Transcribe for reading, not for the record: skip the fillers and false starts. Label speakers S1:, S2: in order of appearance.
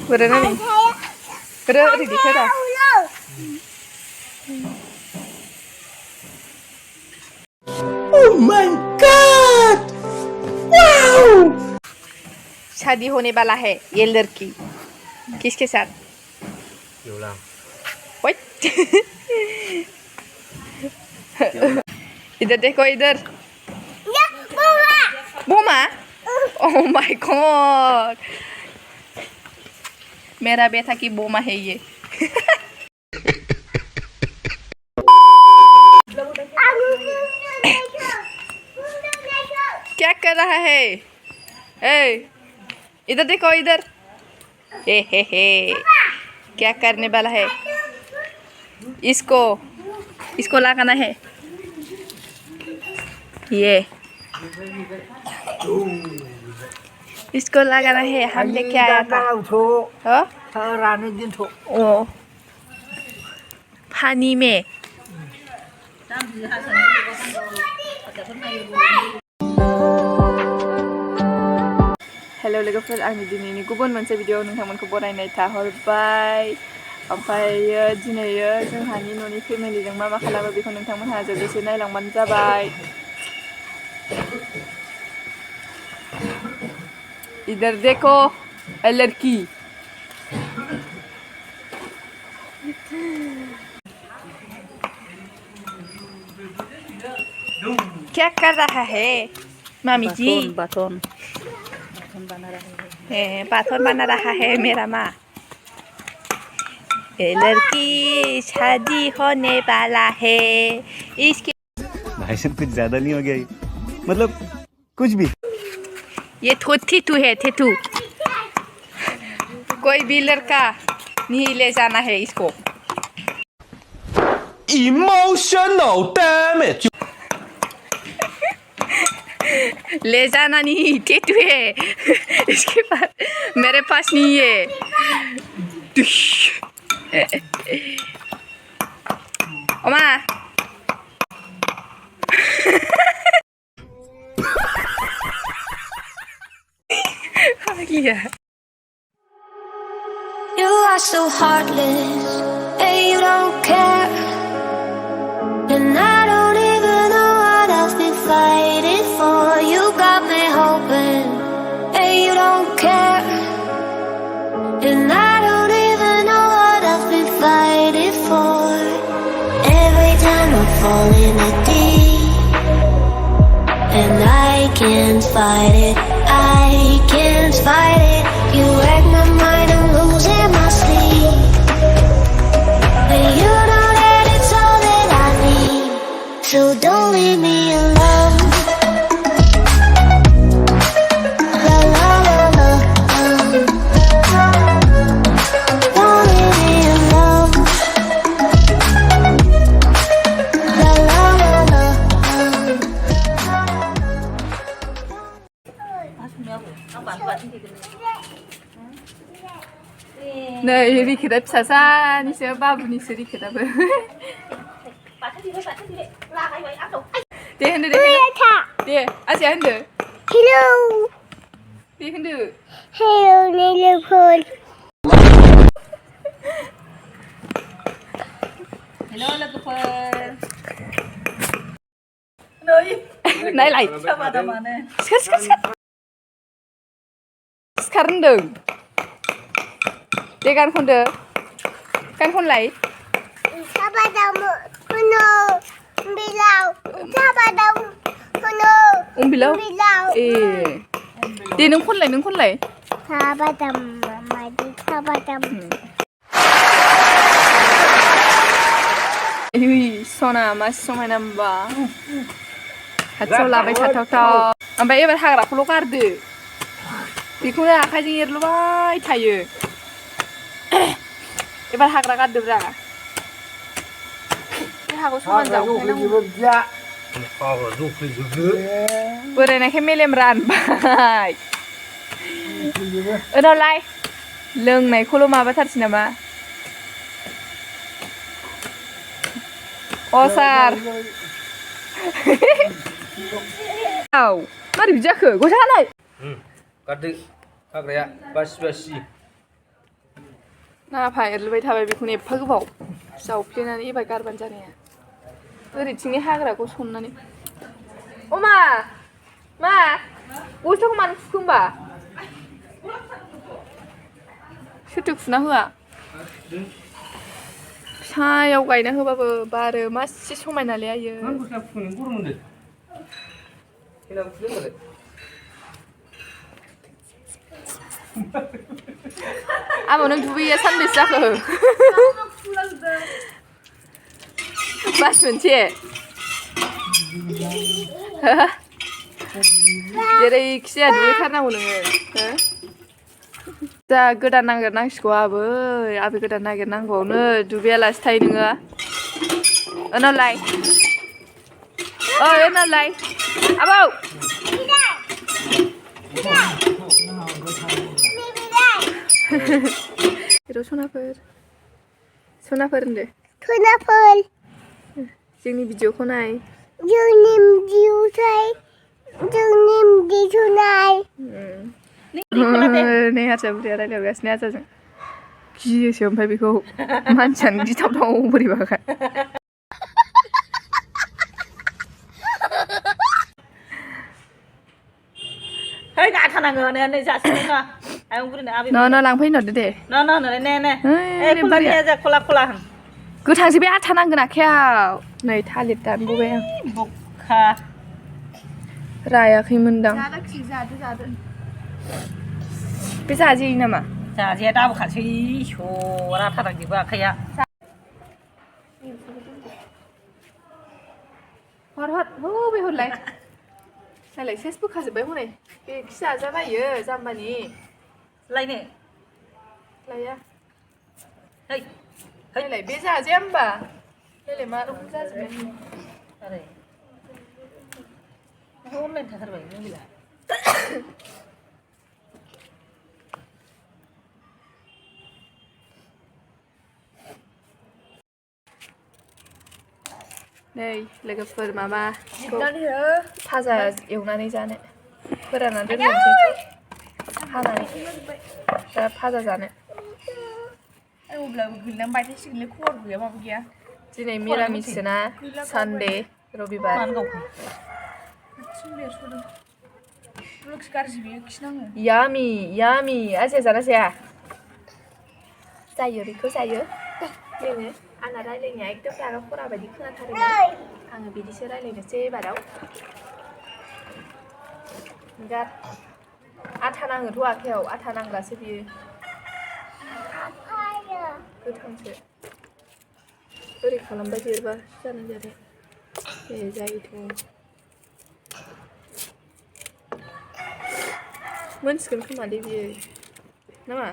S1: Berenang nih. Berenang di sana.
S2: Oh my God! Wow!
S1: शादी होने वाला है ये लड़की किसके साथ? What? इधर देखो इधर बोमा Oh my God मेरा बेटा की बोमा है ये क्या कर रहा है ए इधर देखो इधर हे क्या करने वाला है इसको लगाना है ये इसको लगाना है हम लेके आया था ओ पानी में हेलो लोगोफोर आंनि दिनैनि गुबुन मोनसे भिडिअ नोंथांमोनखौ बरायनाय थाहरबाय ओमफ्रायो दिनैयो जोंहानि न'नि फेमिलिजों मा मा खालामो बेखौ नोंथांमोनहा जोबोसे नायलांबानो जाबाय इधर देखो लड़की क्या कर रहा है मामी जी
S3: बाथन
S1: बना रहा है मेरा माँ ये लड़की शादी होने वाला है इसके
S4: भाई साहब कुछ ज्यादा नहीं हो गया मतलब कुछ भी
S1: ये थेथू है थेथू कोई भी लड़का नहीं ले जाना है इसको
S2: Emotional damage!
S1: ले जाना नहीं थेथू है इसके पास मेरे पास नहीं है ओमा
S5: You are so heartless, and you don't care. And I don't even know what I've been fighting for. You got me hoping, and you don't care. And I don't even know what I've been fighting for. Every time I fall in a deep, and I can't fight it, I can't fight it. You wreck my mind, I'm losing my sleep. And you know that it's all that I need. So don't leave me alone. La la la la. Don't leave me alone. La la la la.
S1: नै रिखेदा फिसासानिसो बाबुनिसो रिखेदाबो दे होनदो दे आजाया होनदो
S6: Hello.
S1: दे होनदो
S6: Hello, little pond.
S3: Hello लोगोफोर
S1: नायलाय
S3: साबादामानो
S1: सिखार होनदों दे गान खनदो गान खनलाय
S6: Sabadamu, kuno, bilau. Sabadamu, kuno,
S1: बिलाव
S6: bilau.
S1: ए दे नों खनलाय
S6: Sabadam, madi sabadam.
S1: सना मासि समायना होमबा खाथियाव लाबाय थाथावथाव ओमफ्राय एबार हाग्राखौल' गारदो बेखौनो आखाइजों एरलुबाय थायो एबार हाग्रा गारदोब्रा बे हाखौ समान जावफ्लेनांगौ बोरायनायखाय मेलेम रानबाय उनावलाय लोंनायखौल' माबाथारसै नामा असार औ मारै बिदि जाखो गस्ला हालाय
S7: गारदो हाग्राया बासि बासि
S1: नाफा एरलुबाय थाबाय बेखौनो एफा गोबाव जावफ्लेनानै एबार गारबानो जानाया ओरैथिंनि हाग्राखौ सननानै अमा मा बस्थाखौ मानो फुखो होमबा सोरथो फुना होआ फिसायाव गायना होबाबो बारो मासे समायनालै आयो आबो नों दुगैया सानबेसे जाखो मास मोनसे जेरैखि जाया दुगैथारनांगौ नोङो जा गोदान नागिरनांसिगौ आबै गोदान नागिरनांगौआवनो दुगैयालासे थायो नोङो ओनावलाय ओइ ओनावलाय आबौ सनाफोर होनदो
S6: सनाफोर
S1: जोंनि भिडिअखौ नाय
S6: जोंनि भिडिअ नाय
S1: नै हारसा बुरैया रायलायगासिनो आजाजों गियोसो ओमफ्राय बेखौ मानसियानो गिथावथाव बोरैबाखा
S3: Hei, gak akan nanggung nih jasnya nggak. Ayo burin abi.
S1: न' लांफैनो हरदो दे
S3: No, nih.
S1: Hei,
S3: Kulah
S1: buria.
S3: nih aja, kulah.
S1: गोथांसो बे आथा नांगोन आखायाव नै थालिर दानबोबाय आं
S3: Buka.
S1: रायाखैमोनदां बे जाजायो नामा
S3: Jadi ada bukan sih, suara tarang juga kayak.
S1: हर बबे हरलाय नायलाय सेस बोखाजोब्बाय हनै बे खि जाजाबायो जाम्बानि
S3: Lainnya.
S1: लाया
S3: Hei.
S1: नायलाय बे जाजाया होमबा नायलाय मा रखम जाजोब्बाय
S3: Ada. Online terbaik ini bila.
S1: नै लोगोफोर माबा भाजा एवनानै जानो फोराननानै दोननोसै हानानै दा भाजा जानो दिनै मिरामिससो ना सानडे रबिबार यामि आजाया जाना जाया जायो बेखौ जायो जोङो आंना रायलायनाया एकदम दागा फरा बायदि खोनाथारोना आङो बिदिसो रायलायनोसै एबाराव बिराद आथा नाङोथ' आखायाव आथा नांब्लासो बियो गोथांसो ओरै खालामबाय देरबा जानाय जादों ए जायोथ' मोनसिगोन खोमा दे बियो नामा